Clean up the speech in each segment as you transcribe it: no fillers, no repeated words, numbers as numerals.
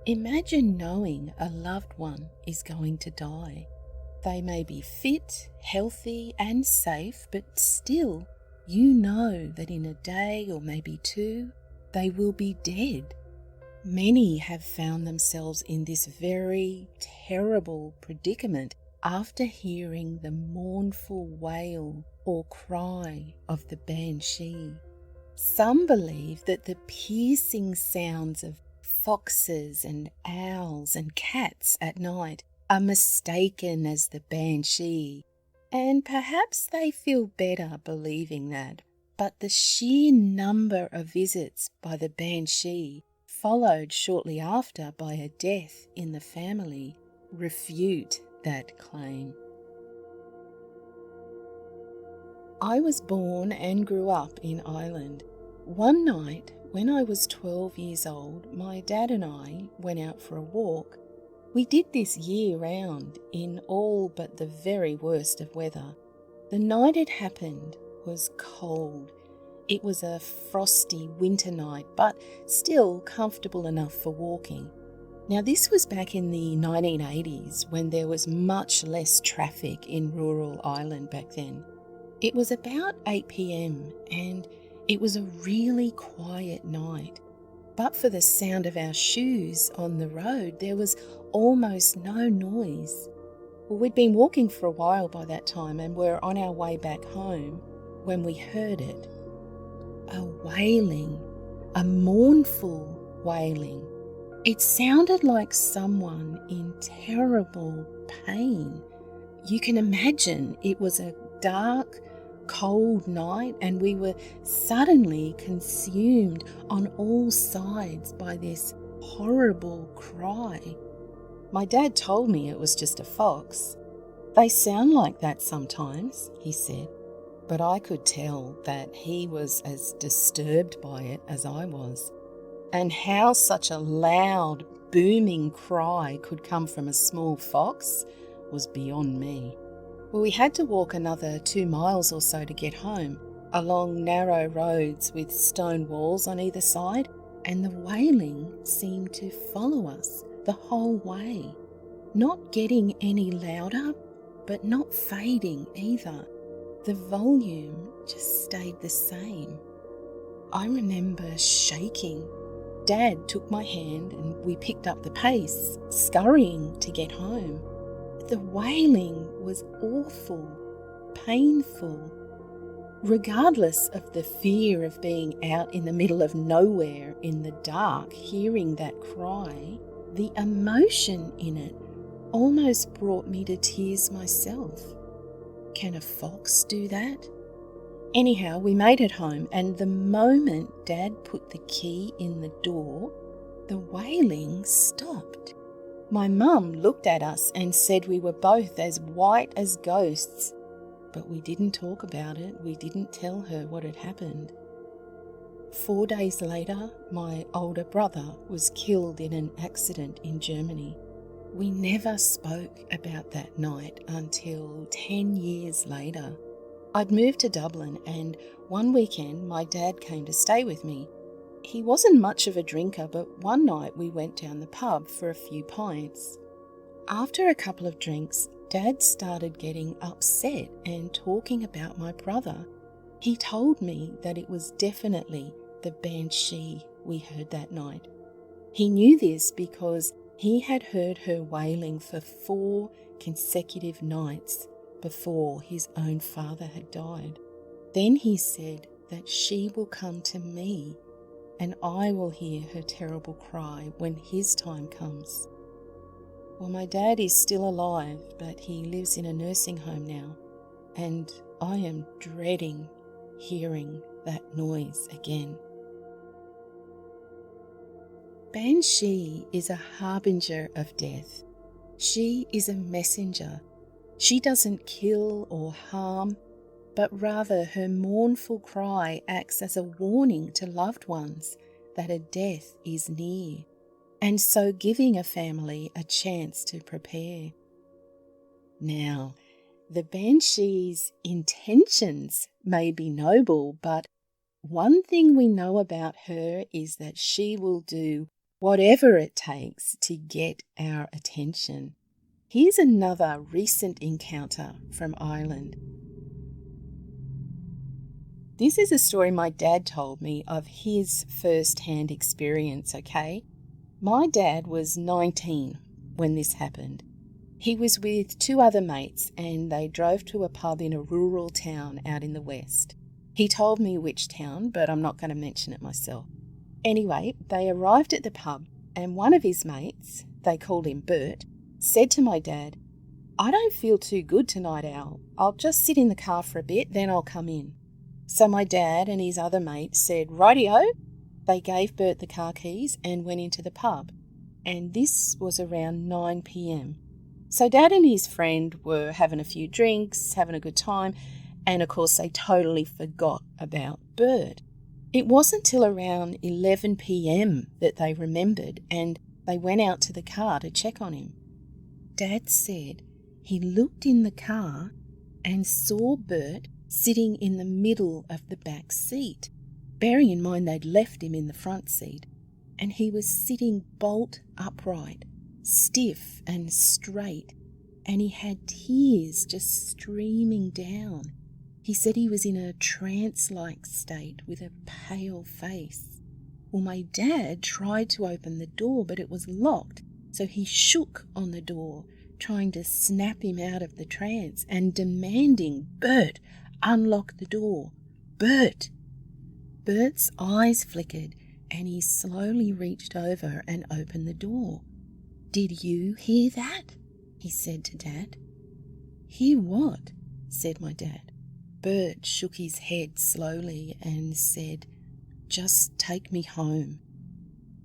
Imagine knowing a loved one is going to die. They may be fit, healthy and safe, but still you know that in a day or maybe two they will be dead. Many have found themselves in this very terrible predicament after hearing the mournful wail or cry of the Banshee. Some believe that the piercing sounds of foxes and owls and cats at night are mistaken as the Banshee, and perhaps they feel better believing that. But the sheer number of visits by the Banshee, followed shortly after by a death in the family, refute that claim. I was born and grew up in Ireland. One night, when I was 12 years old, my dad and I went out for a walk. We did this year round in all but the very worst of weather. The night it happened was cold. It was a frosty winter night, but still comfortable enough for walking. Now, this was back in the 1980s when there was much less traffic in rural Ireland back then. It was about 8 p.m. and it was a really quiet night. But for the sound of our shoes on the road, there was almost no noise. Well, we'd been walking for a while by that time and were on our way back home when we heard it. A wailing, a mournful wailing. It sounded like someone in terrible pain. You can imagine it was a dark, cold night and we were suddenly consumed on all sides by this horrible cry. My dad told me it was just a fox. They sound like that sometimes, he said, but I could tell that he was as disturbed by it as I was. And how such a loud, booming cry could come from a small fox was beyond me. Well, we had to walk another 2 miles or so to get home, along narrow roads with stone walls on either side, and the wailing seemed to follow us the whole way, not getting any louder, but not fading either. The volume just stayed the same. I remember shaking. Dad took my hand and we picked up the pace, scurrying to get home. The wailing was awful, painful. Regardless of the fear of being out in the middle of nowhere in the dark, hearing that cry, the emotion in it almost brought me to tears myself. Can a fox do that? Anyhow, we made it home, and the moment Dad put the key in the door, the wailing stopped. My mum looked at us and said we were both as white as ghosts, but we didn't talk about it. We didn't tell her what had happened. 4 days later, my older brother was killed in an accident in Germany. We never spoke about that night until 10 years later. I'd moved to Dublin, and one weekend my dad came to stay with me. He wasn't much of a drinker, but one night we went down the pub for a few pints. After a couple of drinks, Dad started getting upset and talking about my brother. He told me that it was definitely the Banshee we heard that night. He knew this because he had heard her wailing for 4 consecutive nights before his own father had died. Then he said that she will come to me and I will hear her terrible cry when his time comes. Well, my dad is still alive, but he lives in a nursing home now, and I am dreading hearing that noise again. Banshee is a harbinger of death. She is a messenger. She doesn't kill or harm, but rather her mournful cry acts as a warning to loved ones that a death is near, and so giving a family a chance to prepare. Now, the Banshee's intentions may be noble, but one thing we know about her is that she will do whatever it takes to get our attention. Here's another recent encounter from Ireland. This is a story my dad told me of his first-hand experience, okay? My dad was 19 when this happened. He was with 2 other mates and they drove to a pub in a rural town out in the west. He told me which town, but I'm not going to mention it myself. Anyway, they arrived at the pub and one of his mates, they called him Bert, said to my dad, "I don't feel too good tonight, Al. I'll just sit in the car for a bit, then I'll come in." So my dad and his other mate said, "Rightio." They gave Bert the car keys and went into the pub. And this was around 9 p.m. So Dad and his friend were having a few drinks, having a good time, and of course they totally forgot about Bert. It wasn't till around 11 p.m. that they remembered and they went out to the car to check on him. Dad said he looked in the car and saw Bert sitting in the middle of the back seat. Bearing in mind they'd left him in the front seat, and he was sitting bolt upright, stiff and straight, and he had tears just streaming down. He said he was in a trance-like state with a pale face. Well, my dad tried to open the door, but it was locked, so he shook on the door, trying to snap him out of the trance and demanding, "Bert, unlock the door. Bert!" Bert's eyes flickered and he slowly reached over and opened the door. "Did you hear that?" he said to Dad. "Hear what?" said my dad. Bert shook his head slowly and said, "Just take me home,"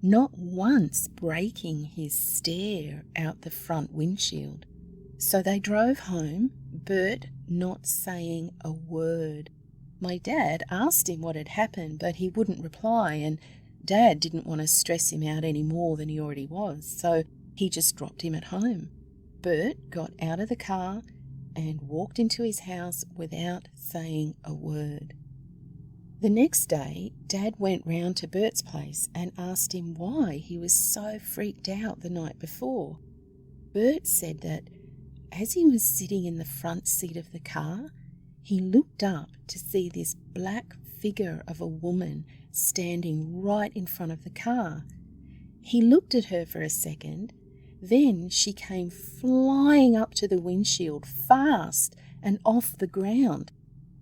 not once breaking his stare out the front windshield. So they drove home, Bert not saying a word. My dad asked him what had happened, but he wouldn't reply, and Dad didn't want to stress him out any more than he already was, so he just dropped him at home. Bert got out of the car and walked into his house without saying a word. The next day, Dad went round to Bert's place and asked him why he was so freaked out the night before. Bert said that as he was sitting in the front seat of the car, he looked up to see this black figure of a woman standing right in front of the car. He looked at her for a second, then she came flying up to the windshield fast and off the ground,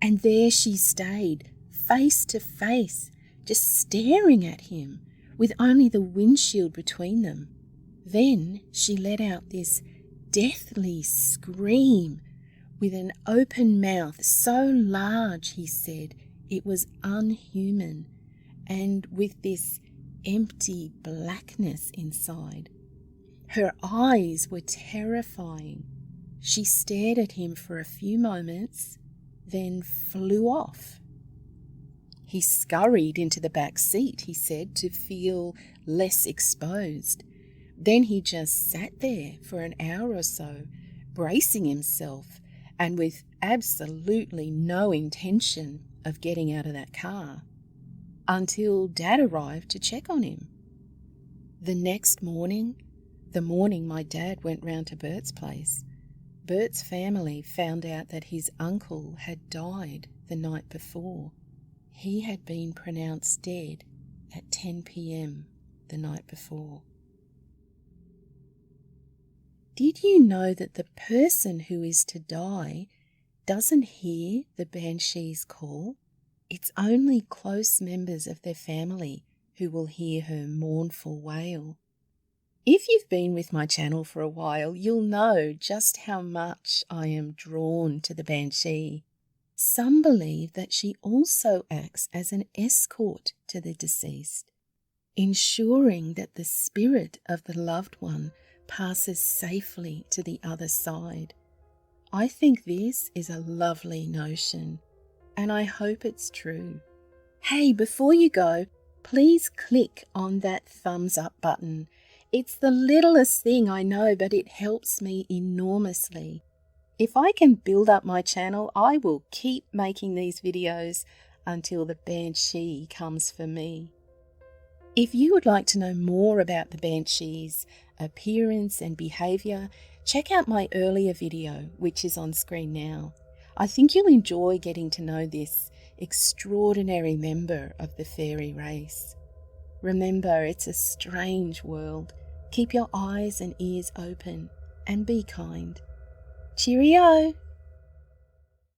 and there she stayed, face to face, just staring at him, with only the windshield between them. Then she let out this deathly scream with an open mouth so large, he said, it was unhuman, and with this empty blackness inside. Her eyes were terrifying. She stared at him for a few moments, then flew off. He scurried into the back seat, he said, to feel less exposed. Then he just sat there for an hour or so, bracing himself and with absolutely no intention of getting out of that car, until Dad arrived to check on him. The next morning, the morning my dad went round to Bert's place, Bert's family found out that his uncle had died the night before. He had been pronounced dead at 10 p.m. the night before. Did you know that the person who is to die doesn't hear the Banshee's call? It's only close members of their family who will hear her mournful wail. If you've been with my channel for a while, you'll know just how much I am drawn to the Banshee. Some believe that she also acts as an escort to the deceased, ensuring that the spirit of the loved one passes safely to the other side. I think this is a lovely notion, and I hope it's true. Hey, before you go, please click on that thumbs up button. It's the littlest thing, I know, but it helps me enormously. If I can build up my channel, I will keep making these videos until the Banshee comes for me. If you would like to know more about the Banshee's appearance and behaviour, check out my earlier video, which is on screen now. I think you'll enjoy getting to know this extraordinary member of the fairy race. Remember, it's a strange world. Keep your eyes and ears open and be kind. Cheerio!